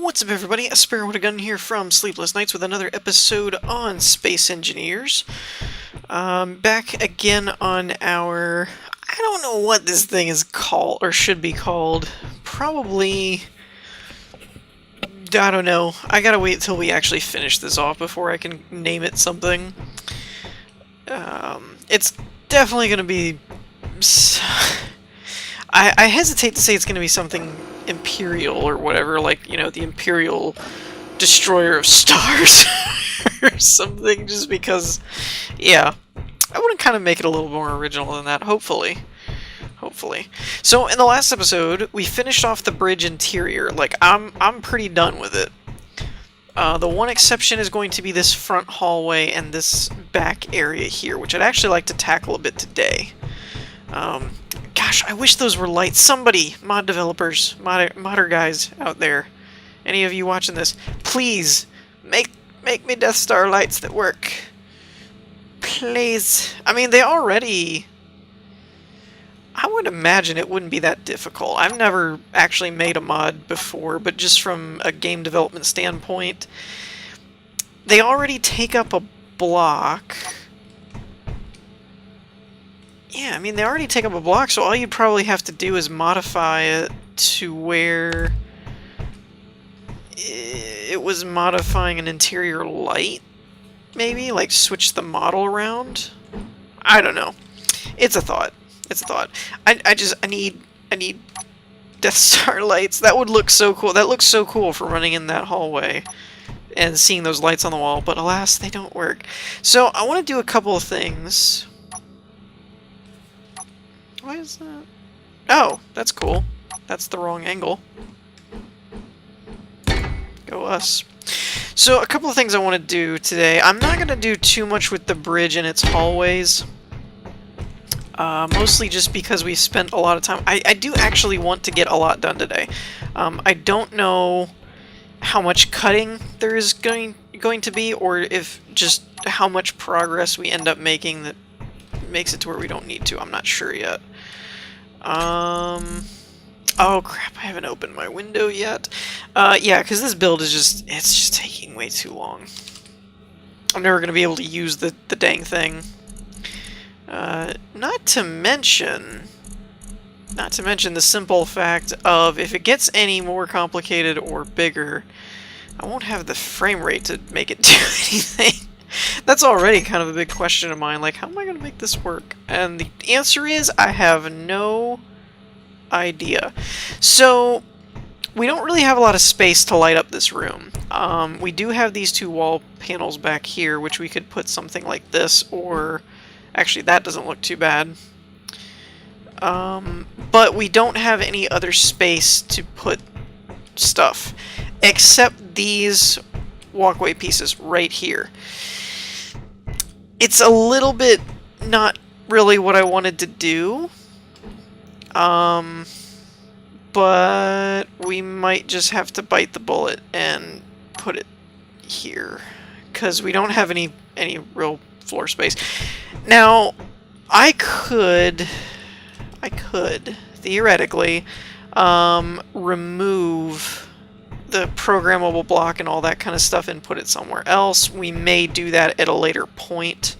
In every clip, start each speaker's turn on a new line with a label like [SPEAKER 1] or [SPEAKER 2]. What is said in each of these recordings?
[SPEAKER 1] What's up, everybody? A Sparrow with a Gun here from Sleepless Nights with another episode on Space Engineers. Back again on our... I don't know what this thing is called, or should be called. Probably... I don't know. I gotta wait till we actually finish this off before I can name it something. It's definitely gonna be... I hesitate to say it's gonna be something Imperial or whatever, like, you know, the Imperial Destroyer of Stars or something, just because, yeah, I want to kind of make it a little more original than that, hopefully. So, in the last episode, we finished off the bridge interior. Like, I'm pretty done with it. The one exception is going to be this front hallway and this back area here, which I'd actually like to tackle a bit today. Gosh, I wish those were lights. Somebody, mod developers, modder guys out there, any of you watching this, please make me Death Star lights that work. Please. I mean, they already... I would imagine it wouldn't be that difficult. I've never actually made a mod before, but just from a game development standpoint, they already take up a block. Yeah, I mean, they already take up a block, so all you'd probably have to do is modify it to where it was modifying an interior light, maybe? Like, switch the model around? I don't know. It's a thought. It's a thought. I need Death Star lights. That would look so cool. That looks so cool for running in that hallway and seeing those lights on the wall, but alas, they don't work. So, I want to do a couple of things. Why is that? Oh, that's cool. That's the wrong angle. Go us. So, a couple of things I want to do today. I'm not going to do too much with the bridge and its hallways. Mostly just because we spent a lot of time. I do actually want to get a lot done today. I don't know how much cutting there is going to be, or if just how much progress we end up making that makes it to where we don't need to. I'm not sure yet. Oh crap, I haven't opened my window yet. Yeah, because this build is it's just taking way too long. I'm never going to be able to use the dang thing. Not to mention the simple fact of if it gets any more complicated or bigger, I won't have the frame rate to make it do anything. That's already kind of a big question of mine, like, how am I going to make this work? And the answer is, I have no idea. So, we don't really have a lot of space to light up this room. We do have these two wall panels back here, which we could put something like this, or... Actually, that doesn't look too bad. But we don't have any other space to put stuff, except these walkway pieces right here. It's a little bit not really what I wanted to do, but we might just have to bite the bullet and put it here, because we don't have any real floor space. Now, I could theoretically remove the programmable block and all that kind of stuff and put it somewhere else. We may do that at a later point.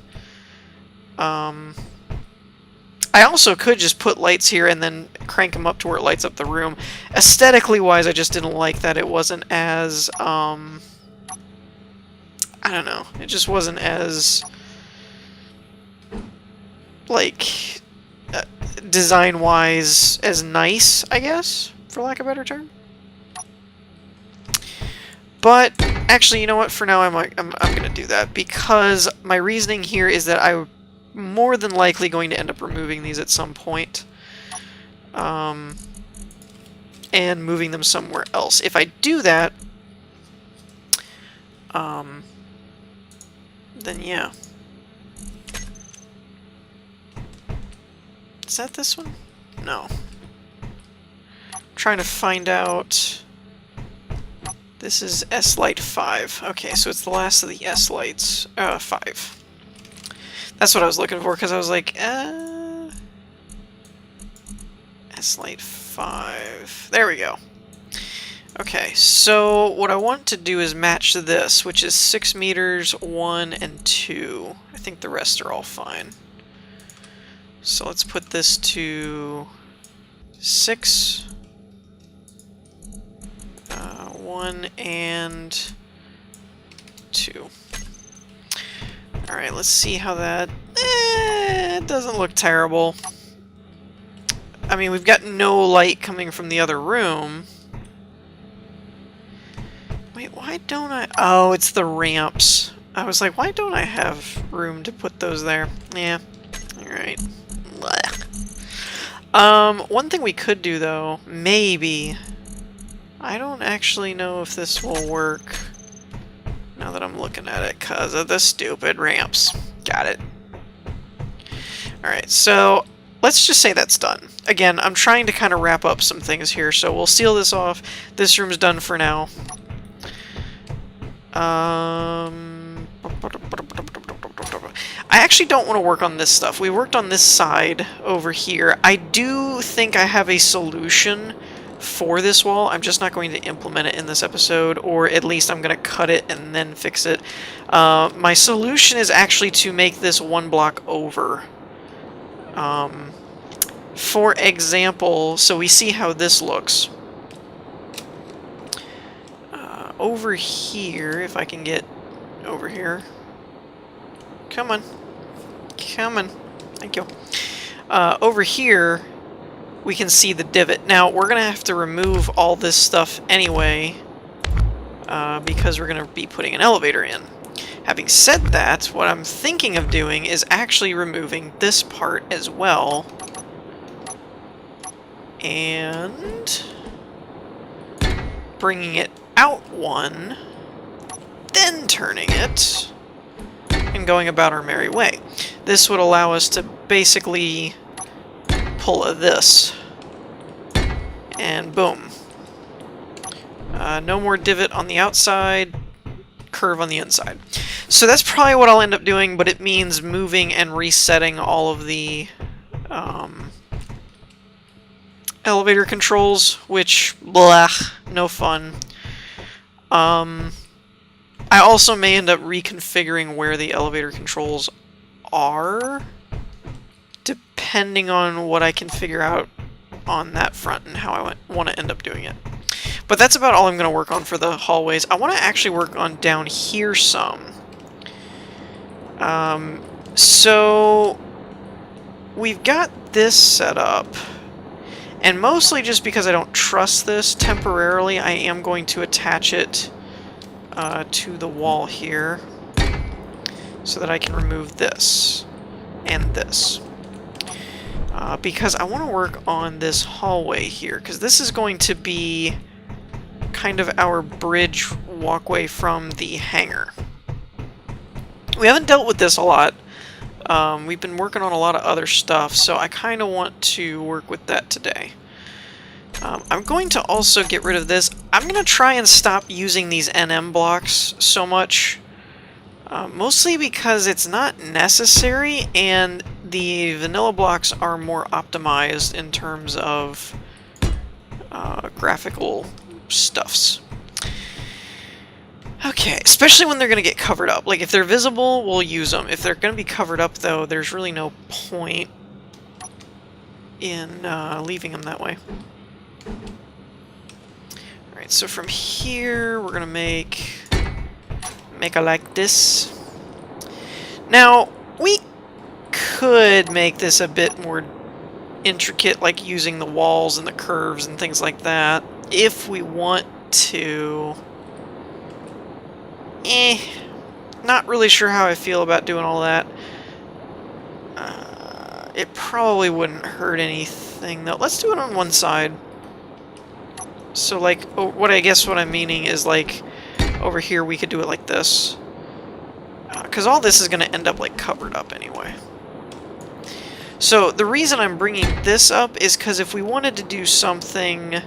[SPEAKER 1] I also could just put lights here and then crank them up to where it lights up the room. Aesthetically wise, I just didn't like that it wasn't as, I don't know, it just wasn't as, like, design-wise as nice, I guess, for lack of a better term. But actually, you know what? For now, I'm gonna do that, because my reasoning here is that I'm more than likely going to end up removing these at some point, and moving them somewhere else. If I do that, then yeah. Is that this one? No. I'm trying to find out... This is S-Light 5. Okay, so it's the last of the S-Lights. 5. That's what I was looking for, because I was like, S-Light 5. There we go. Okay, so what I want to do is match this, which is 6 meters, 1 and 2. I think the rest are all fine. So let's put this to 6, 1 and 2. Alright, let's see how that... it doesn't look terrible. I mean, we've got no light coming from the other room. Wait, why don't I... Oh, it's the ramps. I was like, why don't I have room to put those there? Yeah, alright. One thing we could do, though, maybe... I don't actually know if this will work now that I'm looking at it, because of the stupid ramps. Got it. Alright, so let's just say that's done. Again, I'm trying to kind of wrap up some things here, so we'll seal this off. This room's done for now. I actually don't want to work on this stuff. We worked on this side over here. I do think I have a solution for this wall. I'm just not going to implement it in this episode, or at least I'm going to cut it and then fix it. My solution is actually to make this one block over. For example, so we see how this looks. Over here, if I can get over here. Come on. Come on. Thank you. Over here, we can see the divot. Now, we're going to have to remove all this stuff anyway, because we're going to be putting an elevator in. Having said that, what I'm thinking of doing is actually removing this part as well. And bringing it out one, then turning it, and going about our merry way. This would allow us to basically pull this, and boom. No more divot on the outside, curve on the inside. So that's probably what I'll end up doing, but it means moving and resetting all of the elevator controls, which, blah, no fun. I also may end up reconfiguring where the elevator controls are, depending on what I can figure out on that front and how I want to end up doing it. But that's about all I'm going to work on for the hallways. I want to actually work on down here some. So we've got this set up, and mostly just because I don't trust this, temporarily I am going to attach it to the wall here so that I can remove this and this. Because I want to work on this hallway here, because this is going to be kind of our bridge walkway from the hangar. We haven't dealt with this a lot. We've been working on a lot of other stuff, so I kind of want to work with that today. I'm going to also get rid of this. I'm going to try and stop using these NM blocks so much. Mostly because it's not necessary, and the vanilla blocks are more optimized in terms of graphical stuffs. Okay, especially when they're going to get covered up. Like, if they're visible, we'll use them. If they're going to be covered up, though, there's really no point in leaving them that way. Alright, so from here, we're going to make it like this. Now, we could make this a bit more intricate, like using the walls and the curves and things like that, if we want to. Not really sure how I feel about doing all that. It probably wouldn't hurt anything, though. Let's do it on one side. So, like, what I'm meaning is, like, over here we could do it like this. Because all this is going to end up, like, covered up anyway. So, the reason I'm bringing this up is because if we wanted to do something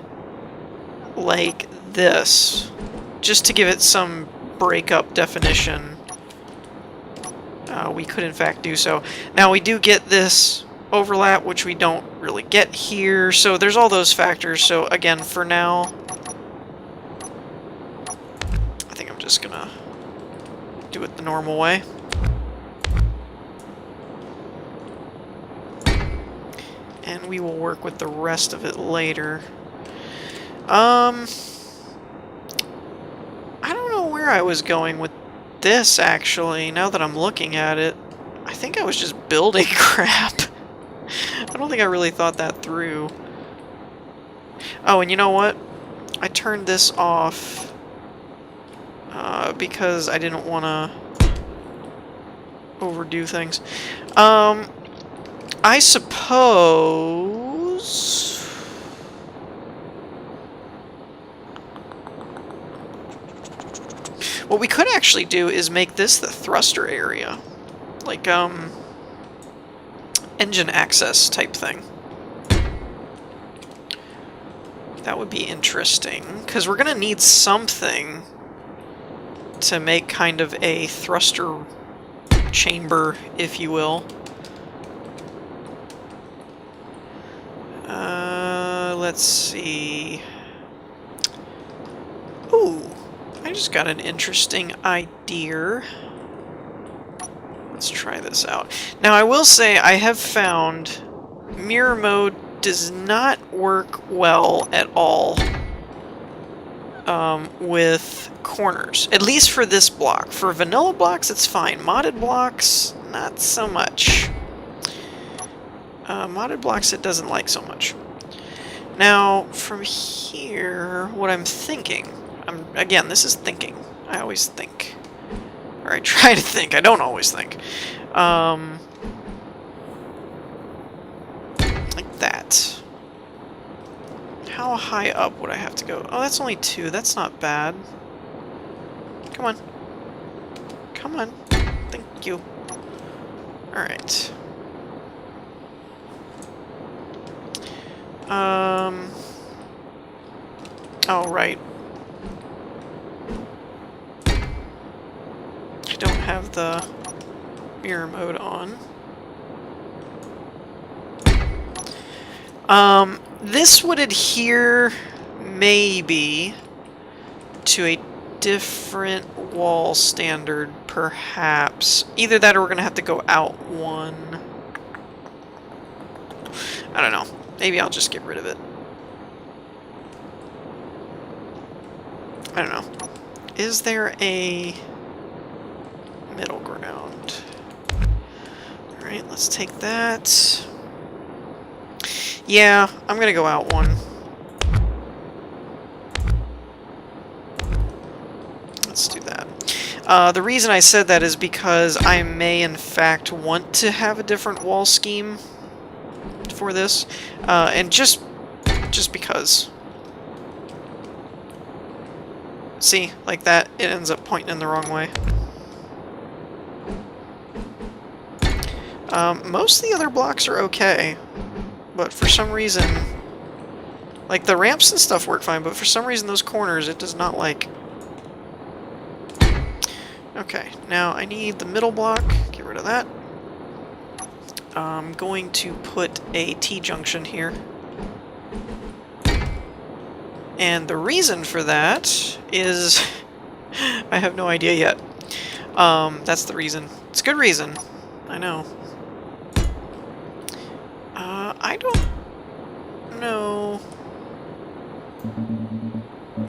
[SPEAKER 1] like this, just to give it some breakup definition, we could in fact do so. Now we do get this overlap, which we don't really get here, so there's all those factors. So again, for now, just gonna do it the normal way. And we will work with the rest of it later. I don't know where I was going with this, actually, now that I'm looking at it. I think I was just building crap. I don't think I really thought that through. Oh, and you know what? I turned this off because I didn't want to overdo things. I suppose... what we could actually do is make this the thruster area. Like, engine access type thing. That would be interesting, because we're going to need something to make kind of a thruster chamber, if you will. Let's see. Ooh, I just got an interesting idea. Let's try this out. Now, I will say I have found mirror mode does not work well at all with corners. At least for this block. For vanilla blocks, it's fine. Modded blocks, not so much. Modded blocks it doesn't like so much. Now, from here, what I'm thinking... again, this is thinking. I always think. Or I try to think. I don't always think. Like that. How high up would I have to go? Oh, that's only 2. That's not bad. Come on. Come on. Thank you. Alright. Oh, right. I don't have the mirror mode on. This would adhere, maybe, to a different wall standard, perhaps. Either that or we're going to have to go out one. I don't know. Maybe I'll just get rid of it. I don't know. Is there a middle ground? Alright, let's take that. Yeah, I'm gonna go out one. Let's do that. The reason I said that is because I may, in fact, want to have a different wall scheme for this, and just because. See, like that, it ends up pointing in the wrong way. Most of the other blocks are okay, but for some reason, like the ramps and stuff work fine, but for some reason those corners it does not like. Okay, now I need the middle block, get rid of that. I'm going to put a T-junction here. And the reason for that is... I have no idea yet. That's the reason. It's a good reason. I know. I don't know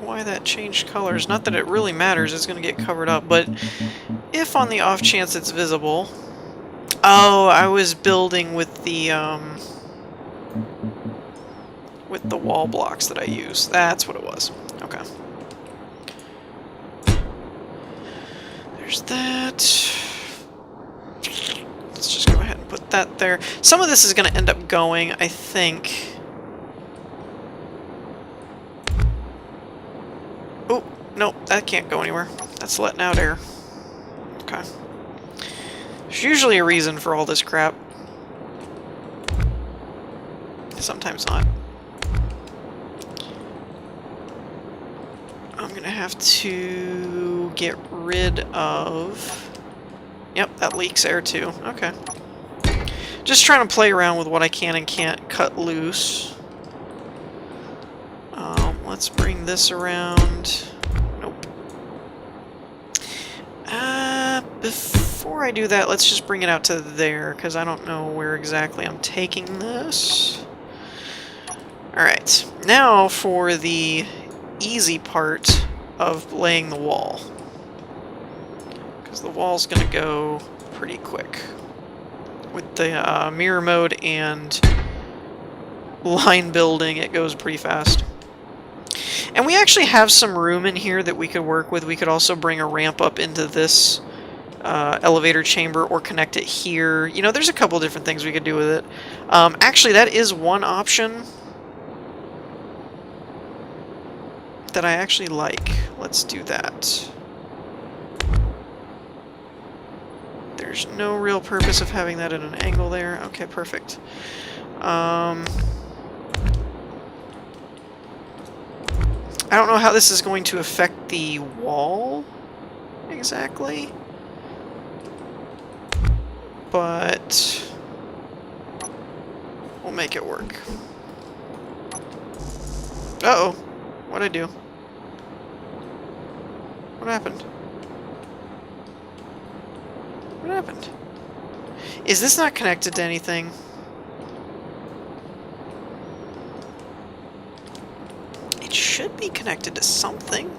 [SPEAKER 1] why that changed colors. Not that it really matters, it's going to get covered up, but if on the off chance it's visible... Oh, I was building with the wall blocks that I use. That's what it was. Okay. There's that. Let's just go ahead and put that there. Some of this is going to end up going, I think. Oh, no, that can't go anywhere. That's letting out air. Okay. There's usually a reason for all this crap. Sometimes not. I'm gonna have to get rid of... Yep, that leaks air too. Okay. Just trying to play around with what I can and can't cut loose. Let's bring this around. Nope. before I do that, let's just bring it out to there, because I don't know where exactly I'm taking this. Alright, now for the easy part of laying the wall. Because the wall's going to go pretty quick. With the mirror mode and line building, it goes pretty fast. And we actually have some room in here that we could work with. We could also bring a ramp up into this elevator chamber or connect it here. You know, there's a couple different things we could do with it. Actually, that is one option that I actually like. Let's do that. There's no real purpose of having that at an angle there. Okay, perfect. I don't know how this is going to affect the wall exactly, but we'll make it work. Uh-oh. What'd I do? What happened? What happened? Is this not connected to anything? It should be connected to something.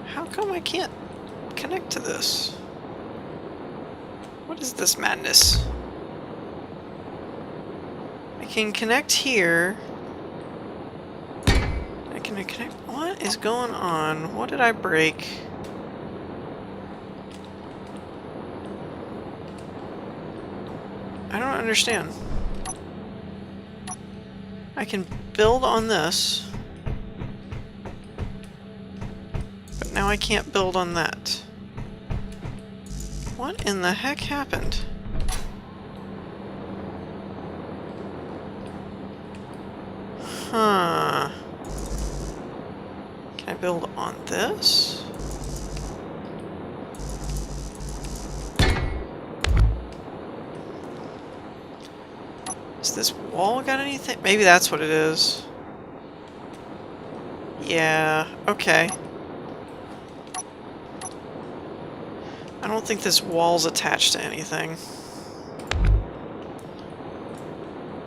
[SPEAKER 1] How come I can't connect to this? What is this madness? I can connect here. Can I connect? What is going on? What did I break? I don't understand. I can build on this, but now I can't build on that. What in the heck happened? Huh. Can I build on this? Has this wall got anything? Maybe that's what it is. Yeah, okay. I don't think this wall's attached to anything.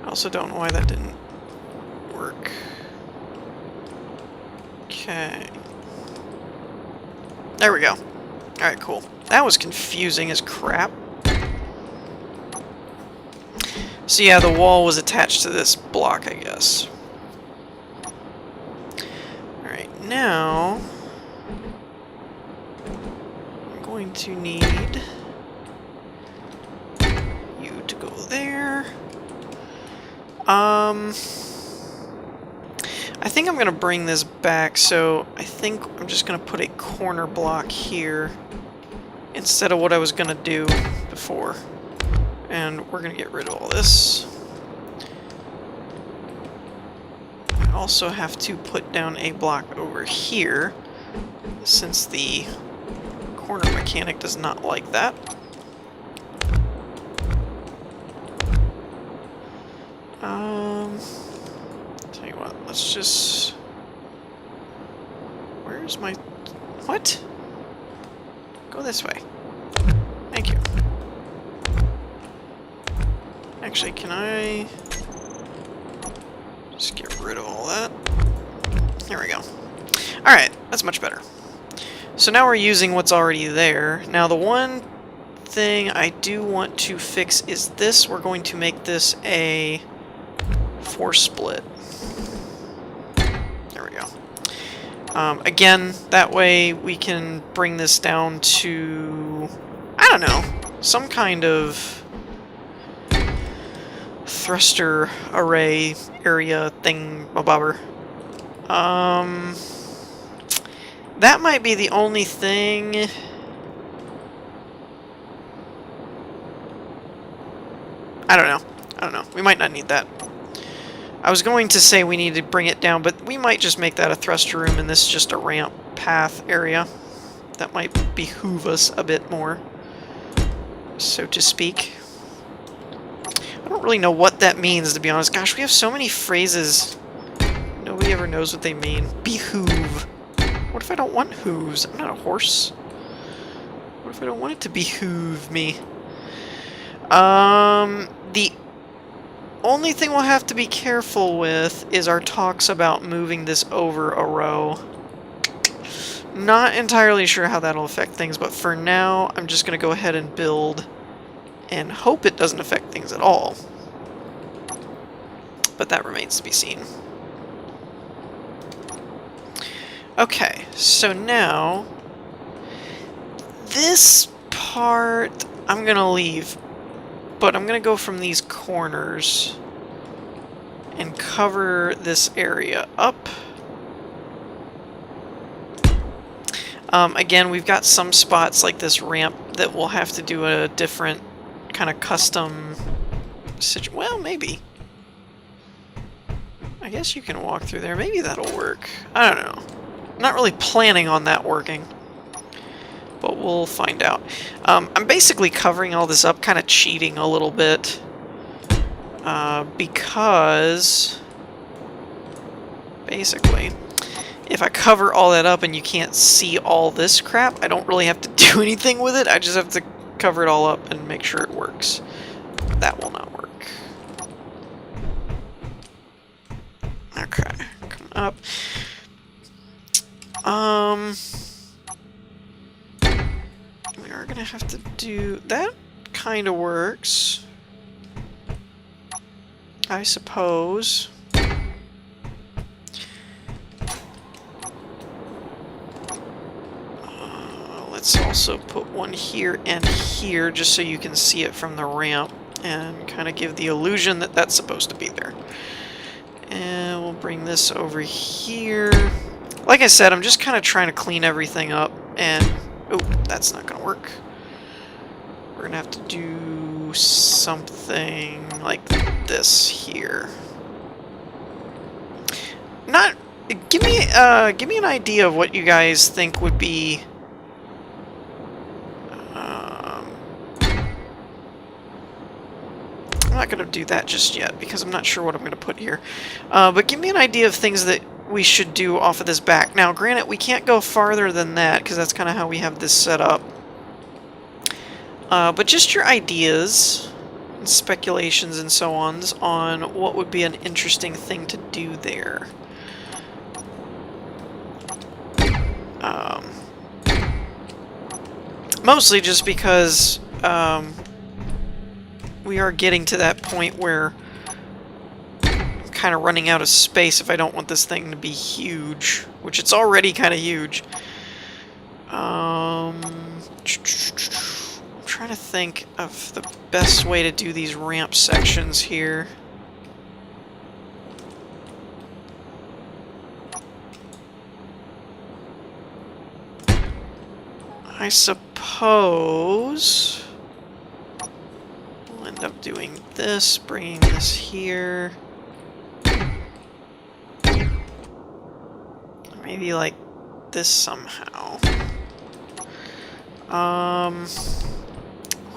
[SPEAKER 1] I also don't know why that didn't work. Okay. There we go. Alright, cool. That was confusing as crap. So yeah, the wall was attached to this block, I guess. Alright, now I'm going to need you to go there. I think I'm going to bring this back, so I think I'm just going to put a corner block here instead of what I was going to do before. And we're going to get rid of all this. I also have to put down a block over here, since the corner mechanic does not like that. Tell you what, let's just... Where's my... What? Go this way. Thank you. Actually, can I just get rid of all that? There we go. Alright, that's much better. So now we're using what's already there. Now the one thing I do want to fix is this. We're going to make this a 4-split. There we go. Again, that way we can bring this down to, I don't know, some kind of thruster array area thing, bobber. That might be the only thing. I don't know. I don't know. We might not need that. I was going to say we need to bring it down, but we might just make that a thruster room and this just a ramp path area. That might behoove us a bit more, so to speak. don't really know what that means, to be honest. Gosh, we have so many phrases. Nobody ever knows what they mean. Behoove. What if I don't want hooves? I'm not a horse. What if I don't want it to behoove me? The only thing we'll have to be careful with is our talks about moving this over a row. Not entirely sure how that'll affect things, but for now, I'm just going to go ahead and build and hope it doesn't affect things at all. But that remains to be seen. Okay, so now, this part I'm going to leave, but I'm going to go from these corners and cover this area up. Again, we've got some spots like this ramp that we'll have to do a different kind of custom situation. Well, maybe. I guess you can walk through there. Maybe that'll work. I don't know. I'm not really planning on that working, but we'll find out. I'm basically covering all this up, kind of cheating a little bit, because basically, if I cover all that up and you can't see all this crap, I don't really have to do anything with it. I just have to cover it all up and make sure it works. That will not work. Okay, come up. We are gonna have to do that. Kind of works, I suppose. Let's also put one here and here, just so you can see it from the ramp, and kind of give the illusion that that's supposed to be there. And we'll bring this over here. Like I said, I'm just kind of trying to clean everything up, and... oh, that's not going to work. We're going to have to do something like this here. Not... give me an idea of what you guys think would be... I'm not going to do that just yet, because I'm not sure what I'm going to put here. But give me an idea of things that we should do off of this back. Now, granted, we can't go farther than that, because that's kind of how we have this set up. But just your ideas, and speculations, and so on what would be an interesting thing to do there. Mostly just because... we are getting to that point where I'm kind of running out of space if I don't want this thing to be huge, which it's already kind of huge. I'm trying to think of the best way to do these ramp sections here. I suppose... end up doing this, bringing this here. Maybe like this somehow.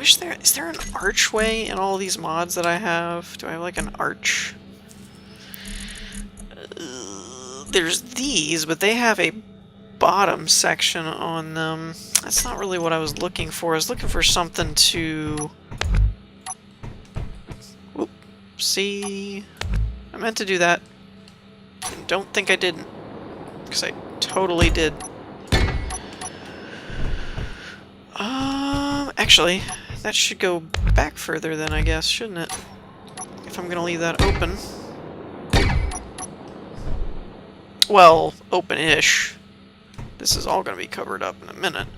[SPEAKER 1] Is there an archway in all these mods that I have? Do I have like an arch? There's these, but they have a bottom section on them. That's not really what I was looking for. I was looking for something to... see, I meant to do that, and don't think I didn't, because I totally did. Actually, that should go back further then, I guess, shouldn't it? If I'm gonna leave that open. Well, open-ish. This is all gonna be covered up in a minute.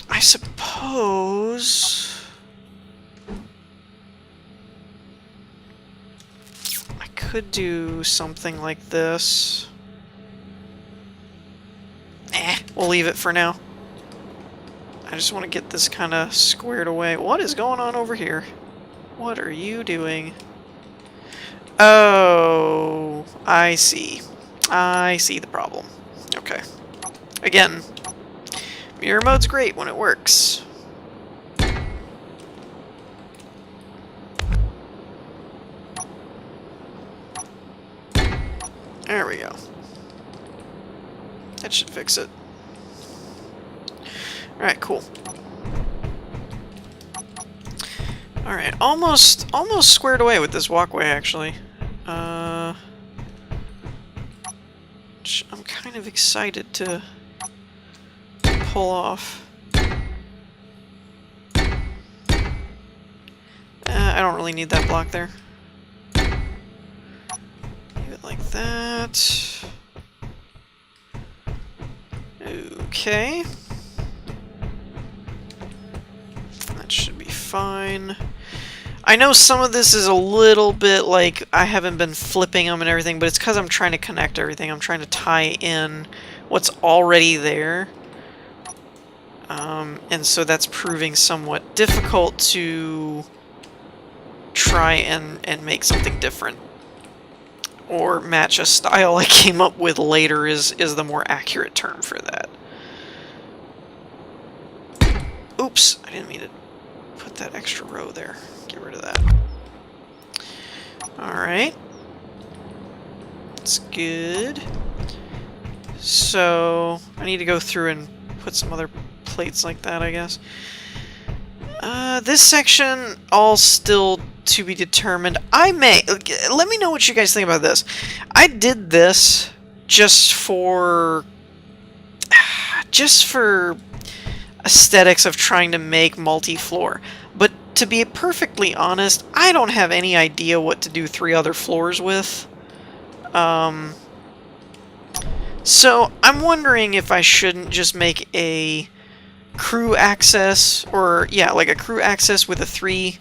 [SPEAKER 1] I suppose... could do something like this. We'll leave it for now. I just want to get this kind of squared away. What is going on over here? What are you doing? Oh, I see. I see the problem. Okay. Again, mirror mode's great when it works. There we go. That should fix it. Alright, cool. Alright, almost squared away with this walkway, actually. I'm kind of excited to pull off. I don't really need that block there. Leave it like that. Okay. That should be fine. I know some of this is a little bit like I haven't been flipping them and everything, but it's because I'm trying to connect everything. I'm trying to tie in what's already there. And so that's proving somewhat difficult to try and make something different. Or match a style I came up with later is the more accurate term for that. Oops, I didn't mean to put that extra row there. Get rid of that. Alright. That's good. So, I need to go through and put some other plates like that, I guess. This section, all still to be determined. Let me know what you guys think about this. I did this just for aesthetics of trying to make multi-floor. But to be perfectly honest, I don't have any idea what to do 3 other floors with. So I'm wondering if I shouldn't just make a crew access, or yeah, like a crew access with a three-step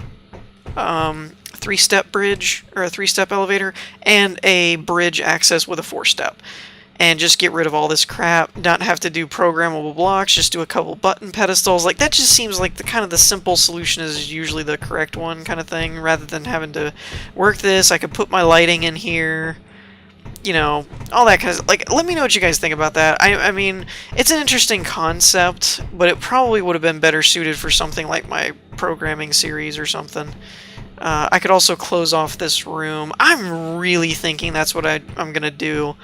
[SPEAKER 1] bridge, or a 3-step elevator, and a bridge access with a 4-step. And just get rid of all this crap, not have to do programmable blocks, just do a couple button pedestals. Like, that just seems like the simple solution is usually the correct one kind of thing, rather than having to work this. I could put my lighting in here, you know, all that kind of, like, let me know what you guys think about that. I mean, it's an interesting concept, but it probably would have been better suited for something like my programming series or something. I could also close off this room. I'm really thinking that's what I'm gonna do.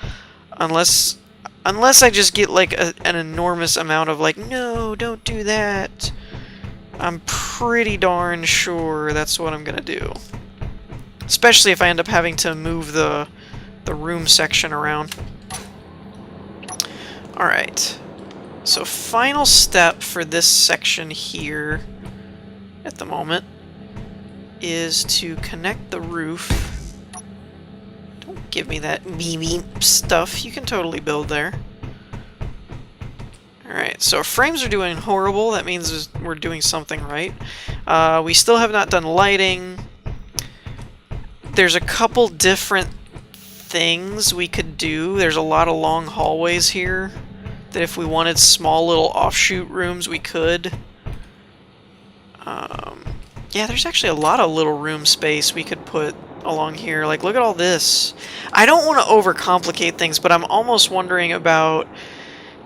[SPEAKER 1] Unless I just get like an enormous amount of like, no, don't do that. I'm pretty darn sure that's what I'm gonna do. Especially if I end up having to move the room section around. Alright. So final step for this section here at the moment is to connect the roof. Give me that beep stuff. You can totally build there. Alright, so frames are doing horrible. That means we're doing something right. We still have not done lighting. There's a couple different things we could do. There's a lot of long hallways here that if we wanted small little offshoot rooms, we could. Yeah, there's actually a lot of little room space we could put along here. Like, look at all this. I don't want to overcomplicate things, but I'm almost wondering about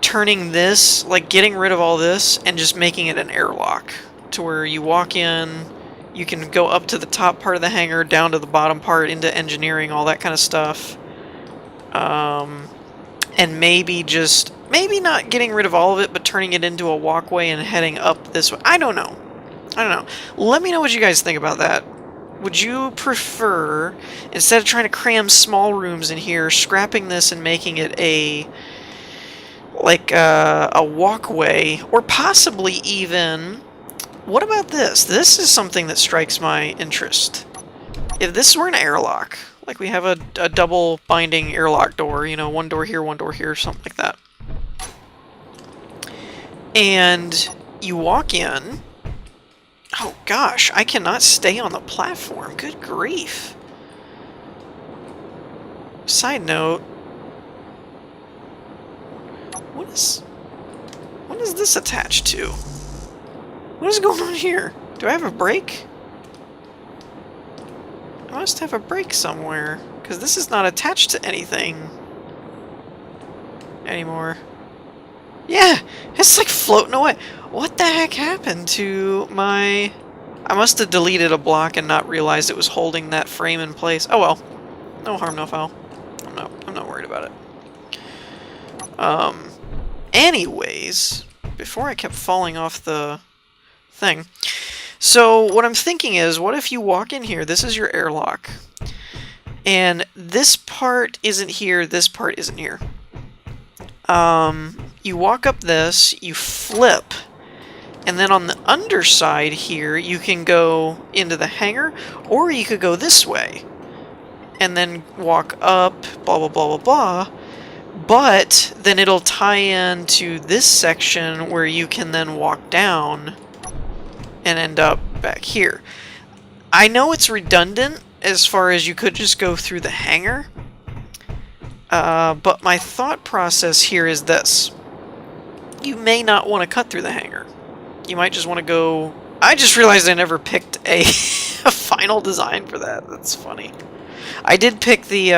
[SPEAKER 1] turning this, like getting rid of all this and just making it an airlock to where you walk in, you can go up to the top part of the hangar, down to the bottom part, into engineering, all that kind of stuff. And maybe not getting rid of all of it, but turning it into a walkway and heading up this way. I don't know. Let me know what you guys think about that. Would you prefer, instead of trying to cram small rooms in here, scrapping this and making it a walkway, or possibly even, what about this? This is something that strikes my interest. If this were an airlock, like we have a double binding airlock door, you know, one door here, something like that. And you walk in. Oh gosh, I cannot stay on the platform. Good grief. Side note, what is this attached to? What is going on here? Do I have a brake? I must have a brake somewhere, because this is not attached to anything anymore. Yeah, it's like floating away. What the heck happened to my... I must have deleted a block and not realized it was holding that frame in place. Oh well. No harm, no foul. I'm not worried about it. Anyways, before I kept falling off the thing. So what I'm thinking is, what if you walk in here, this is your airlock, and this part isn't here, this part isn't here. You walk up this, you flip, and then on the underside here, you can go into the hangar, or you could go this way, and then walk up, blah, blah, blah, blah, blah, but then it'll tie into this section where you can then walk down and end up back here. I know it's redundant as far as you could just go through the hangar, but my thought process here is this. You may not want to cut through the hangar. You might just want to go... I just realized I never picked a, a final design for that. That's funny. I did pick the...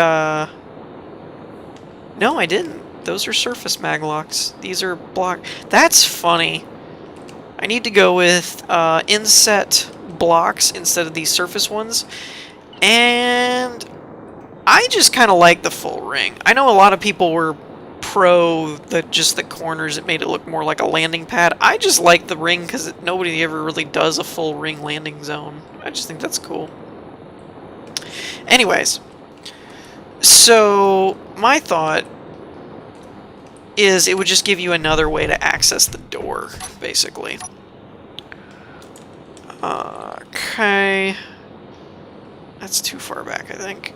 [SPEAKER 1] No, I didn't. Those are surface maglocks. These are block... That's funny. I need to go with inset blocks instead of these surface ones. And I just kind of like the full ring. I know a lot of people were pro just the corners. It made it look more like a landing pad. I just like the ring because nobody ever really does a full ring landing zone. I just think that's cool. Anyways, so my thought is it would just give you another way to access the door, basically. Okay. That's too far back, I think.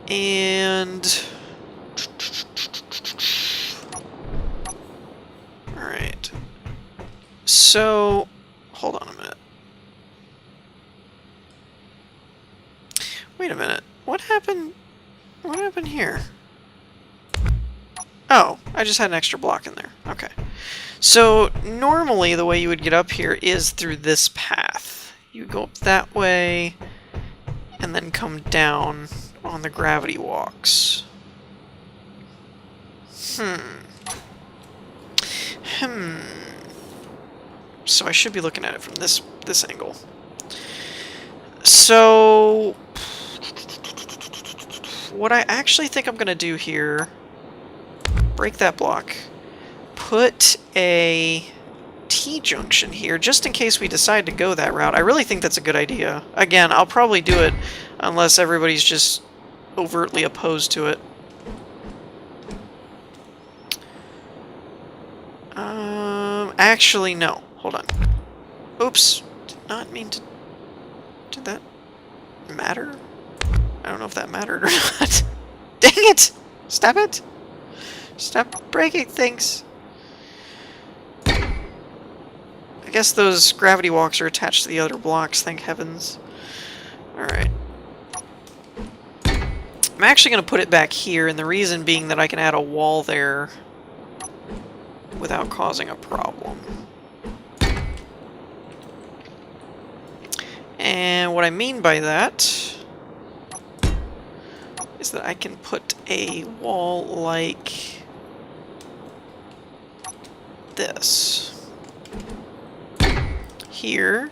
[SPEAKER 1] And... Alright. So... Hold on a minute. Wait a minute. What happened? What happened here? Oh, I just had an extra block in there. Okay. So, normally the way you would get up here is through this path. You go up that way, and then come down on the gravity walks. So I should be looking at it from this angle. So, what I actually think I'm going to do here, break that block, put a T-junction here, just in case we decide to go that route. I really think that's a good idea. Again, I'll probably do it unless everybody's just overtly opposed to it. Actually, no. Hold on. Oops. Did not mean to... Did that matter? I don't know if that mattered or not. Dang it! Stop it! Stop breaking things. I guess those gravity walks are attached to the other blocks, thank heavens. Alright. I'm actually going to put it back here, and the reason being that I can add a wall there without causing a problem. And what I mean by that is that I can put a wall like this here.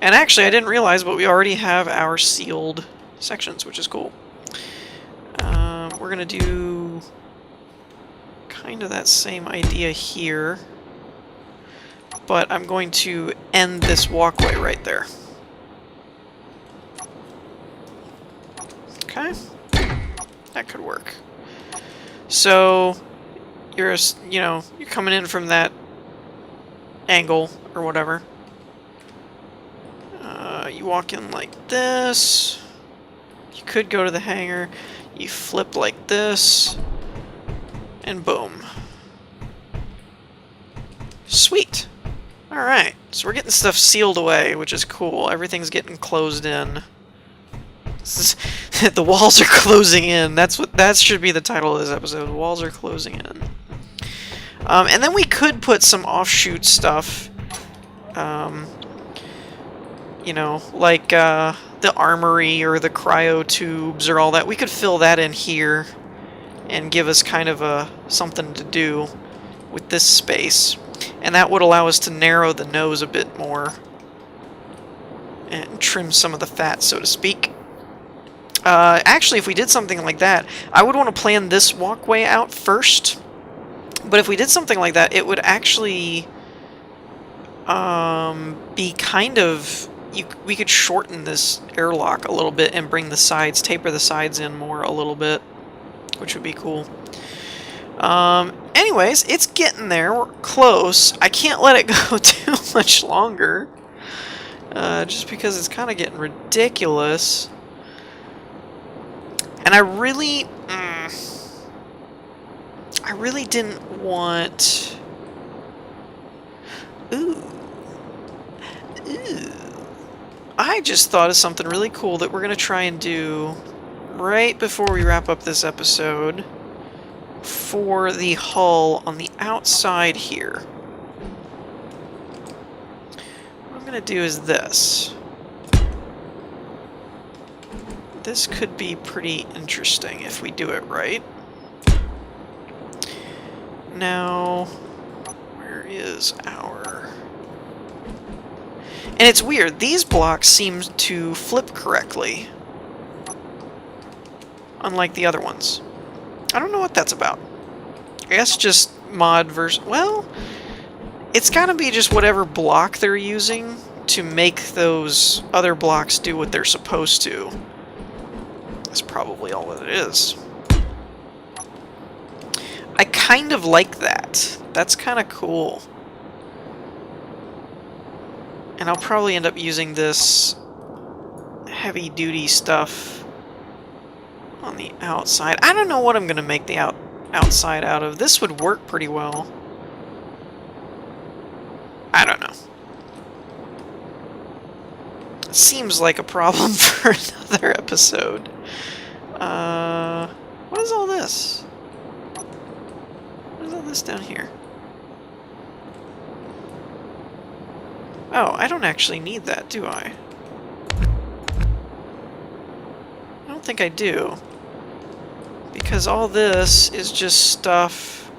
[SPEAKER 1] And actually, I didn't realize, but we already have our sealed sections, which is cool. We're going to do kind of that same idea here, but I'm going to end this walkway right there. Okay, that could work. So you're coming in from that angle or whatever. You walk in like this. You could go to the hangar. You flip like this, and boom. Sweet. Alright, so we're getting stuff sealed away, which is cool. Everything's getting closed in. The walls are closing in. That should be the title of this episode. The walls are closing in. And then we could put some offshoot stuff. You know, like the armory or the cryo tubes or all that. We could fill that in here and give us kind of something to do with this space. And that would allow us to narrow the nose a bit more and trim some of the fat, so to speak. Actually, if we did something like that, I would want to plan this walkway out first. But if we did something like that, it would actually be kind of... we could shorten this airlock a little bit and bring the sides, taper the sides in more a little bit, which would be cool. Anyways, it's getting there. We're close. I can't let it go too much longer, just because it's kind of getting ridiculous. And I really didn't want... Ooh. I just thought of something really cool that we're going to try and do right before we wrap up this episode for the hull on the outside here. What I'm going to do is this. This could be pretty interesting if we do it right. Now, where is our... And it's weird, these blocks seem to flip correctly, unlike the other ones. I don't know what that's about. I guess just mod version... Well, it's gotta be just whatever block they're using to make those other blocks do what they're supposed to. That's probably all that it is. I kind of like that. That's kind of cool. And I'll probably end up using this heavy-duty stuff on the outside. I don't know what I'm going to make the outside out of. This would work pretty well. I don't know. It seems like a problem for another episode. What is all this? What is all this down here? Oh, I don't actually need that, do I? I don't think I do. Because all this is just stuff...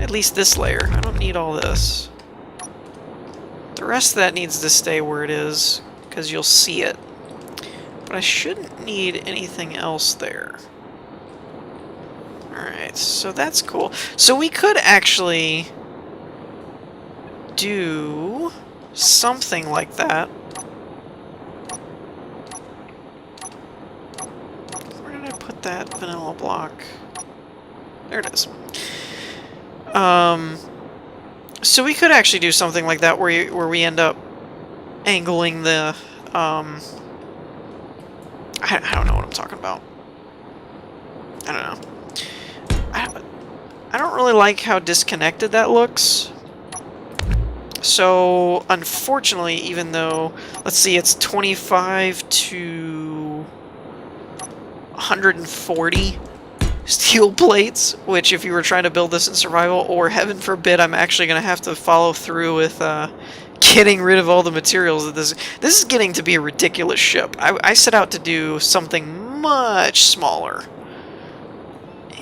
[SPEAKER 1] At least this layer. I don't need all this. The rest of that needs to stay where it is, because you'll see it. But I shouldn't need anything else there. Alright, so that's cool. So we could actually do something like that. Where did I put that vanilla block? There it is. So we could actually do something like that where we end up angling the I don't know what I'm talking about. I don't know. I don't really like how disconnected that looks. So, unfortunately, even though, let's see, it's 25 to 140 steel plates, which if you were trying to build this in survival, or heaven forbid, I'm actually going to have to follow through with getting rid of all the materials of this. This is getting to be a ridiculous ship. I set out to do something much smaller,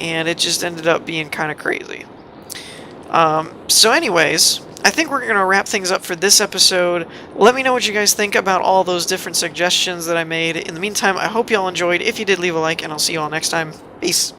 [SPEAKER 1] and it just ended up being kind of crazy. So anyways, I think we're going to wrap things up for this episode. Let me know what you guys think about all those different suggestions that I made. In the meantime, I hope you all enjoyed. If you did, leave a like, and I'll see you all next time. Peace.